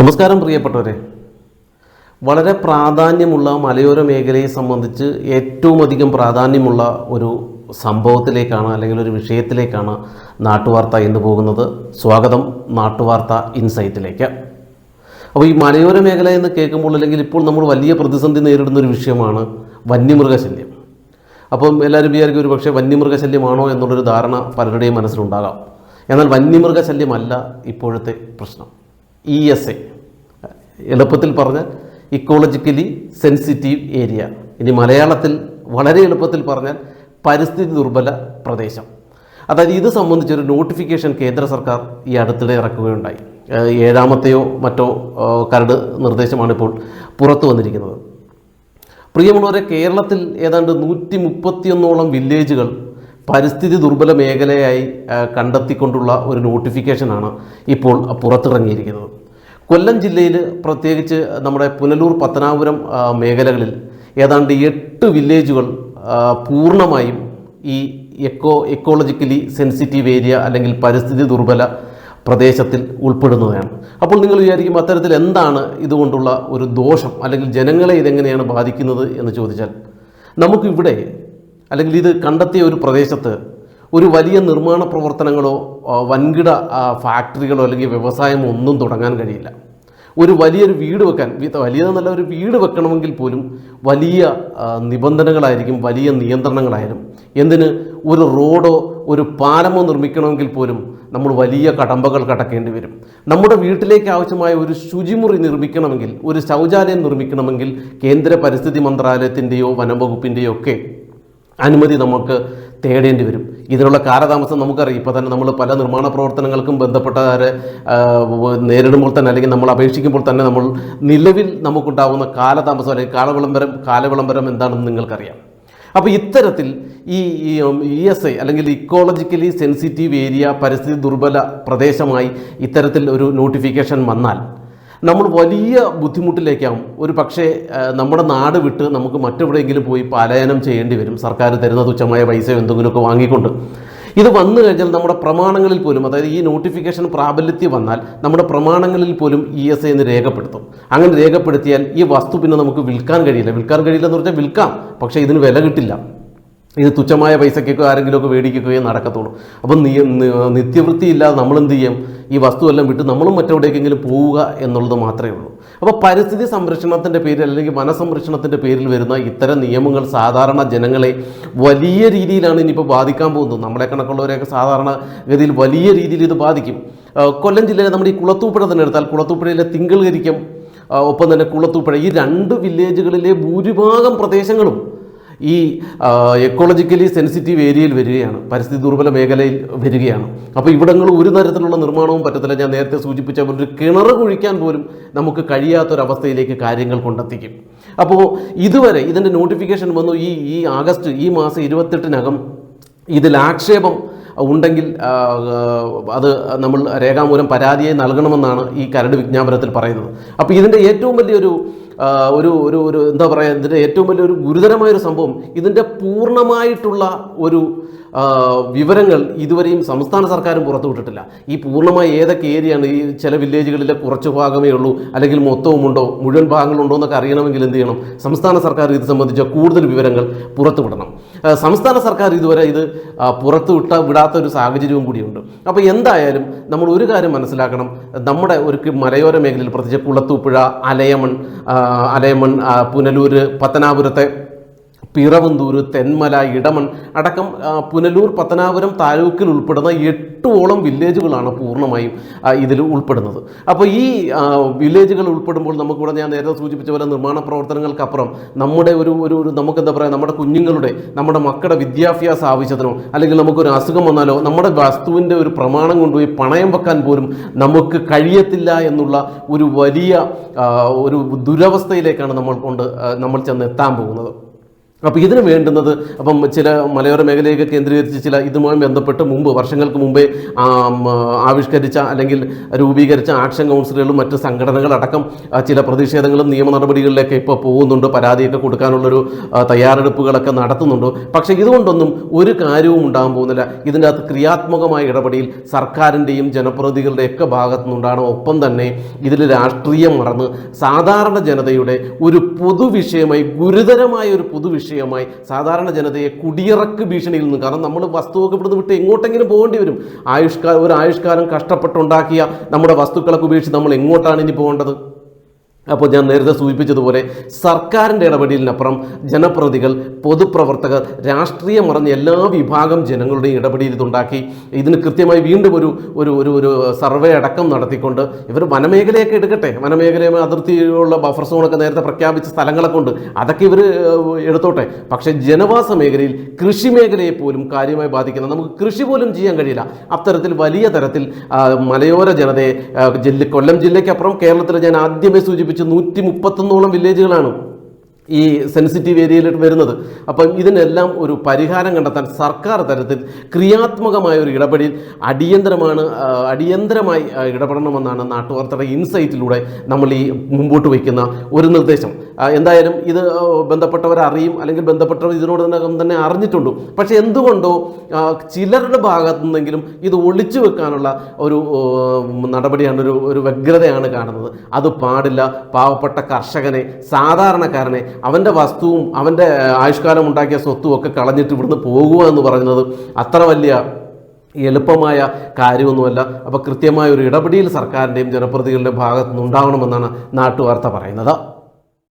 നമസ്കാരം പ്രിയപ്പെട്ടവരെ. വളരെ പ്രാധാന്യമുള്ള മലയോര മേഖലയെ സംബന്ധിച്ച് ഏറ്റവും അധികം പ്രാധാന്യമുള്ള ഒരു സംഭവത്തിലേക്കാണ് അല്ലെങ്കിൽ ഒരു വിഷയത്തിലേക്കാണ് നാട്ടുവാർത്ത ഇന്ന് പോകുന്നത്. സ്വാഗതം നാട്ടുവാർത്ത ഇൻസൈറ്റിലേക്ക്. അപ്പോൾ ഈ മലയോര മേഖല എന്ന് കേൾക്കുമ്പോൾ അല്ലെങ്കിൽ ഇപ്പോൾ നമ്മൾ വലിയ പ്രതിസന്ധി നേരിടുന്നൊരു വിഷയമാണ് വന്യമൃഗശല്യം. അപ്പം എല്ലാവരും വിചാരിക്കും ഒരു പക്ഷേ വന്യമൃഗശല്യമാണോ എന്നുള്ളൊരു ധാരണ പലരുടെയും മനസ്സിലുണ്ടാകാം. എന്നാൽ വന്യമൃഗശല്യമല്ല ഇപ്പോഴത്തെ പ്രശ്നം. ESA, എളുപ്പത്തിൽ പറഞ്ഞാൽ ഇക്കോളജിക്കലി സെൻസിറ്റീവ് ഏരിയ. ഇനി മലയാളത്തിൽ വളരെ എളുപ്പത്തിൽ പറഞ്ഞാൽ പരിസ്ഥിതി ദുർബല പ്രദേശം. അതായത് ഇത് സംബന്ധിച്ചൊരു നോട്ടിഫിക്കേഷൻ കേന്ദ്ര സർക്കാർ ഈ അടുത്തിടെ ഇറക്കുകയുണ്ടായി. 7ാമത്തെയോ മറ്റോ കരട് നിർദ്ദേശമാണ് ഇപ്പോൾ പുറത്തു വന്നിരിക്കുന്നത്. പ്രിയമുള്ളവരെ, കേരളത്തിൽ ഏതാണ്ട് 131ഓളം വില്ലേജുകൾ പരിസ്ഥിതി ദുർബല മേഖലയായി കണ്ടെത്തിക്കൊണ്ടുള്ള ഒരു നോട്ടിഫിക്കേഷനാണ് ഇപ്പോൾ പുറത്തിറങ്ങിയിരിക്കുന്നത്. കൊല്ലം ജില്ലയിൽ പ്രത്യേകിച്ച് നമ്മുടെ പുനലൂർ പത്തനാപുരം മേഖലകളിൽ ഏതാണ്ട് 8 വില്ലേജുകൾ പൂർണ്ണമായും ഈ എക്കോളജിക്കലി സെൻസിറ്റീവ് ഏരിയ അല്ലെങ്കിൽ പരിസ്ഥിതി ദുർബല പ്രദേശത്തിൽ ഉൾപ്പെടുന്നതാണ്. അപ്പോൾ നിങ്ങൾ വിചാരിക്കും അത്തരത്തിൽ എന്താണ് ഇതുകൊണ്ടുള്ള ഒരു ദോഷം അല്ലെങ്കിൽ ജനങ്ങളെ ഇതെങ്ങനെയാണ് ബാധിക്കുന്നത് എന്ന് ചോദിച്ചാൽ, നമുക്കിവിടെ അല്ലെങ്കിൽ ഇത് കണ്ടെത്തിയ ഒരു പ്രദേശത്ത് ഒരു വലിയ നിർമ്മാണ പ്രവർത്തനങ്ങളോ വൻകിട ഫാക്ടറികളോ അല്ലെങ്കിൽ വ്യവസായമോ ഒന്നും തുടങ്ങാൻ കഴിയില്ല. ഒരു വലിയൊരു വീട് വെക്കാൻ, വലിയതെന്നല്ല, ഒരു വീട് വെക്കണമെങ്കിൽ പോലും വലിയ നിബന്ധനകളായിരിക്കും, വലിയ നിയന്ത്രണങ്ങളായിരിക്കും. എന്തിന് ഒരു റോഡോ ഒരു പാലമോ നിർമ്മിക്കണമെങ്കിൽ പോലും നമ്മൾ വലിയ കടമ്പകൾ കടക്കേണ്ടി വരും. നമ്മുടെ വീട്ടിലേക്ക് ആവശ്യമായ ഒരു ശുചിമുറി നിർമ്മിക്കണമെങ്കിൽ, ഒരു ശൗചാലയം നിർമ്മിക്കണമെങ്കിൽ കേന്ദ്ര പരിസ്ഥിതി മന്ത്രാലയത്തിൻ്റെയോ വനംവകുപ്പിൻ്റെയോ ഒക്കെ അനുമതി നമുക്ക് തേടേണ്ടി വരും. ഇതിനുള്ള കാലതാമസം നമുക്കറിയാം. ഇപ്പോൾ തന്നെ നമ്മൾ പല നിർമ്മാണ പ്രവർത്തനങ്ങൾക്കും ബന്ധപ്പെട്ടവരെ നേരിടുമ്പോൾ തന്നെ അല്ലെങ്കിൽ നമ്മൾ അപേക്ഷിക്കുമ്പോൾ തന്നെ നമ്മൾ നിലവിൽ നമുക്കുണ്ടാകുന്ന കാലതാമസം അല്ലെങ്കിൽ കാലവിളംബരം എന്താണെന്ന് നിങ്ങൾക്കറിയാം. അപ്പോൾ ഇത്തരത്തിൽ ഈ ESA അല്ലെങ്കിൽ ഇക്കോളജിക്കലി സെൻസിറ്റീവ് ഏരിയ പരിസ്ഥിതി ദുർബല പ്രദേശമായി ഇത്തരത്തിൽ ഒരു നോട്ടിഫിക്കേഷൻ വന്നാൽ നമ്മൾ വലിയ ബുദ്ധിമുട്ടിലേക്കാവും. ഒരു പക്ഷേ നമ്മുടെ നാട് വിട്ട് നമുക്ക് മറ്റെവിടെയെങ്കിലും പോയി പലായനം ചെയ്യേണ്ടി വരും, സർക്കാർ തരുന്ന തുച്ഛമായ പൈസ എന്തെങ്കിലുമൊക്കെ വാങ്ങിക്കൊണ്ട്. ഇത് വന്നു കഴിഞ്ഞാൽ നമ്മുടെ പ്രമാണങ്ങളിൽ പോലും, അതായത് ഈ നോട്ടിഫിക്കേഷൻ പ്രാബല്യത്തിൽ വന്നാൽ നമ്മുടെ പ്രമാണങ്ങളിൽ പോലും ESA എന്ന് രേഖപ്പെടുത്തും. അങ്ങനെ രേഖപ്പെടുത്തിയാൽ ഈ വസ്തു പിന്നെ നമുക്ക് വിൽക്കാൻ കഴിയില്ല എന്ന് പറഞ്ഞാൽ വിൽക്കാം, പക്ഷേ ഇതിന് വില കിട്ടില്ല. ഇത് തുച്ഛമായ പൈസയ്ക്കൊക്കെ ആരെങ്കിലുമൊക്കെ മേടിക്കുകയോ നടക്കത്തുള്ളൂ. അപ്പം നിത്യവൃത്തിയില്ലാതെ നമ്മളെന്ത് ചെയ്യും? ഈ വസ്തുവെല്ലാം വിട്ട് നമ്മളും മറ്റെവിടേക്കെങ്കിലും പോവുക എന്നുള്ളത് മാത്രമേ ഉള്ളൂ. അപ്പോൾ പരിസ്ഥിതി സംരക്ഷണത്തിൻ്റെ പേരിൽ അല്ലെങ്കിൽ വനസംരക്ഷണത്തിൻ്റെ പേരിൽ വരുന്ന ഇത്തരം നിയമങ്ങൾ സാധാരണ ജനങ്ങളെ വലിയ രീതിയിലാണ് ഇനിയിപ്പോൾ ബാധിക്കാൻ പോകുന്നത്. നമ്മളെ കണക്കുള്ളവരെയൊക്കെ സാധാരണ ഗതിയിൽ വലിയ രീതിയിൽ ഇത് ബാധിക്കും. കൊല്ലം ജില്ലയിലെ നമ്മുടെ ഈ കുളത്തൂപ്പുഴ തന്നെ എടുത്താൽ, കുളത്തൂപ്പുഴയിലെ തിങ്കൾകരിക്കം ഒപ്പം തന്നെ കുളത്തൂപ്പുഴ, ഈ 2 വില്ലേജുകളിലെ ഭൂരിഭാഗം പ്രദേശങ്ങളും ഈ എക്കോളജിക്കലി സെൻസിറ്റീവ് ഏരിയയിൽ വരികയാണ്, പരിസ്ഥിതി ദുർബല മേഖലയിൽ വരികയാണ്. അപ്പോൾ ഇവിടങ്ങൾ ഒരു തരത്തിലുള്ള നിർമ്മാണവും പറ്റത്തില്ല. ഞാൻ നേരത്തെ സൂചിപ്പിച്ച പോലെ ഒരു കിണർ കുഴിക്കാൻ പോലും നമുക്ക് കഴിയാത്തൊരവസ്ഥയിലേക്ക് കാര്യങ്ങൾ കൊണ്ടെത്തിക്കും. അപ്പോൾ ഇതുവരെ ഇതിൻ്റെ നോട്ടിഫിക്കേഷൻ വന്നു ഈ മാസം 28-നകം ഇതിൽ ആക്ഷേപം ഉണ്ടെങ്കിൽ അത് നമ്മൾ രേഖാമൂലം പരാതിയായി നൽകണമെന്നാണ് ഈ കരട് വിജ്ഞാപനത്തിൽ പറയുന്നത്. അപ്പോൾ ഇതിൻ്റെ ഏറ്റവും വലിയൊരു എന്താ പറയുക, ഇതിൻ്റെ ഏറ്റവും വലിയൊരു ഗുരുതരമായൊരു സംഭവം, ഇതിൻ്റെ പൂർണ്ണമായിട്ടുള്ള ഒരു വിവരങ്ങൾ ഇതുവരെയും സംസ്ഥാന സർക്കാരും പുറത്തുവിട്ടിട്ടില്ല. ഈ പൂർണ്ണമായി ഏതൊക്കെ ഏരിയയാണ്, ഈ ചില വില്ലേജുകളിലെ കുറച്ച് ഭാഗമേ ഉള്ളൂ അല്ലെങ്കിൽ മൊത്തവുമുണ്ടോ മുഴുവൻ ഭാഗങ്ങളുണ്ടോ എന്നൊക്കെ അറിയണമെങ്കിൽ എന്ത് ചെയ്യണം? സംസ്ഥാന സർക്കാർ ഇത് സംബന്ധിച്ച കൂടുതൽ വിവരങ്ങൾ പുറത്തുവിടണം. സംസ്ഥാന സർക്കാർ ഇതുവരെ ഇത് വിടാത്ത ഒരു സാഹചര്യവും കൂടിയുണ്ട്. അപ്പോൾ എന്തായാലും നമ്മൾ ഒരു കാര്യം മനസ്സിലാക്കണം. നമ്മുടെ ഒരു മലയോര മേഖലയിൽ പ്രത്യേകിച്ച് കുളത്തൂപ്പുഴ, അലയമൺ, പുനലൂർ, പത്തനാപുരത്തെ പിറവന്തൂർ, തെന്മല, ഇടമൺ അടക്കം പുനലൂർ പത്തനാപുരം താലൂക്കിൽ ഉൾപ്പെടുന്ന 8ഓളം വില്ലേജുകളാണ് പൂർണ്ണമായും ഇതിൽ ഉൾപ്പെടുന്നത്. അപ്പോൾ ഈ വില്ലേജുകൾ ഉൾപ്പെടുമ്പോൾ നമുക്കിവിടെ ഞാൻ നേരത്തെ സൂചിപ്പിച്ച പോലെ നിർമ്മാണ പ്രവർത്തനങ്ങൾക്കപ്പുറം നമ്മുടെ ഒരു നമുക്കെന്താ പറയുക, നമ്മുടെ കുഞ്ഞുങ്ങളുടെ, നമ്മുടെ മക്കളുടെ വിദ്യാഭ്യാസ ആവശ്യത്തിനോ അല്ലെങ്കിൽ നമുക്കൊരു അസുഖം വന്നാലോ നമ്മുടെ വസ്തുവിൻ്റെ ഒരു പ്രമാണം കൊണ്ടുപോയി പണയം വെക്കാൻ പോലും നമുക്ക് കഴിയത്തില്ല എന്നുള്ള ഒരു വലിയ ഒരു ദുരവസ്ഥയിലേക്കാണ് നമ്മൾ ചെന്ന് എത്താൻ പോകുന്നത്. അപ്പോൾ ഇതിന് വേണ്ടുന്നത് അപ്പം ചില മലയോര മേഖലയൊക്കെ കേന്ദ്രീകരിച്ച് ചില ഇതുമായി ബന്ധപ്പെട്ട് വർഷങ്ങൾക്ക് മുമ്പേ ആവിഷ്കരിച്ച അല്ലെങ്കിൽ രൂപീകരിച്ച ആക്ഷൻ കൗൺസിലുകളും മറ്റ് സംഘടനകളടക്കം ചില പ്രതിഷേധങ്ങളും നിയമ നടപടികളിലേക്ക് ഇപ്പോൾ പോകുന്നുണ്ട്, പരാതിയൊക്കെ കൊടുക്കാനുള്ളൊരു തയ്യാറെടുപ്പുകളൊക്കെ നടത്തുന്നുണ്ട്. പക്ഷേ ഇതുകൊണ്ടൊന്നും ഒരു കാര്യവും ഉണ്ടാകാൻ പോകുന്നില്ല. ഇതിൻ്റെ അകത്ത് ക്രിയാത്മകമായ ഇടപെടൽ സർക്കാരിൻ്റെയും ജനപ്രതിനിധികളുടെയൊക്കെ ഭാഗത്തു നിന്നുണ്ടാണ്. ഒപ്പം തന്നെ ഇതിൽ രാഷ്ട്രീയം മറന്ന് സാധാരണ ജനതയുടെ ഒരു പൊതുവിഷയമായി, ഗുരുതരമായ ഒരു പൊതുവിഷയമായി സാധാരണ ജനതയെ കുടിയിറക്ക് ഭീഷണിയിൽ നിന്ന്, കാരണം നമ്മൾ വസ്തുവൊക്കെ ഇവിടുന്ന് വിട്ട് എങ്ങോട്ടെങ്കിലും പോകേണ്ടി വരും. ഒരു ആയുഷ്കാലം കഷ്ടപ്പെട്ടുണ്ടാക്കിയ നമ്മുടെ വസ്തുക്കളൊക്കെ ഉപേക്ഷിച്ച് നമ്മൾ എങ്ങോട്ടാണ് ഇനി പോകേണ്ടത്? അപ്പോൾ ഞാൻ നേരത്തെ സൂചിപ്പിച്ചതുപോലെ സർക്കാരിൻ്റെ ഇടപെടലിനപ്പുറം ജനപ്രതിനിധികൾ, പൊതുപ്രവർത്തകർ, രാഷ്ട്രീയം മറഞ്ഞ എല്ലാ വിഭാഗം ജനങ്ങളുടെയും ഇടപെടൽ ഇതുണ്ടാക്കി ഇതിന് കൃത്യമായി വീണ്ടും ഒരു സർവേ അടക്കം നടത്തിക്കൊണ്ട് ഇവർ വനമേഖലയൊക്കെ എടുക്കട്ടെ, വനമേഖലയുമായി അതിർത്തിയുള്ള ബഫർ സോണൊക്കെ നേരത്തെ പ്രഖ്യാപിച്ച സ്ഥലങ്ങളൊക്കെ ഉണ്ട്, അതൊക്കെ ഇവർ എടുത്തോട്ടെ. പക്ഷേ ജനവാസ മേഖലയിൽ കൃഷി മേഖലയെ പോലും കാര്യമായി ബാധിക്കുന്ന, നമുക്ക് കൃഷി പോലും ചെയ്യാൻ കഴിയില്ല. അത്തരത്തിൽ വലിയ തരത്തിൽ മലയോര ജനതയെ കൊല്ലം ജില്ലയ്ക്കപ്പുറം കേരളത്തിൽ ഞാൻ ആദ്യമേ സൂചിപ്പിച്ചു 131 വില്ലേജുകളാണ് ഈ സെൻസിറ്റീവ് ഏരിയയിൽ വരുന്നത്. അപ്പം ഇതിനെല്ലാം ഒരു പരിഹാരം കണ്ടെത്താൻ സർക്കാർ തലത്തിൽ ക്രിയാത്മകമായ ഒരു ഇടപെടൽ അടിയന്തരമായി ഇടപെടണമെന്നാണ് നാട്ടുവാർത്തയുടെ ഇൻസൈറ്റിലൂടെ നമ്മൾ ഈ മുമ്പോട്ട് വയ്ക്കുന്ന ഒരു നിർദ്ദേശം. എന്തായാലും ഇത് ബന്ധപ്പെട്ടവർ അറിയും, അല്ലെങ്കിൽ ബന്ധപ്പെട്ടവർ ഇതിനോടകം തന്നെ അറിഞ്ഞിട്ടുണ്ട്. പക്ഷേ എന്തുകൊണ്ടോ ചിലരുടെ ഭാഗത്തു നിന്നെങ്കിലും ഇത് ഒളിച്ചു വെക്കാനുള്ള ഒരു നടപടിയാണ്, ഒരു വ്യഗ്രതയാണ് കാണുന്നത്. അത് പാടില്ല. പാവപ്പെട്ട കർഷകനെ, സാധാരണക്കാരനെ, അവൻ്റെ വസ്തുവും അവൻ്റെ ആയുഷ്കാലം ഉണ്ടാക്കിയ സ്വത്തും ഒക്കെ കളഞ്ഞിട്ട് ഇവിടുന്ന് പോകുക എന്ന് പറയുന്നത് അത്ര വലിയ എളുപ്പമായ കാര്യമൊന്നുമല്ല. അപ്പോൾ കൃത്യമായ ഒരു ഇടപെടൽ സർക്കാരിൻ്റെയും ജനപ്രതിനിധികളുടെയും ഭാഗത്തുനിന്ന് ഉണ്ടാവണമെന്നാണ് നാട്ടുവാർത്ത പറയുന്നത്.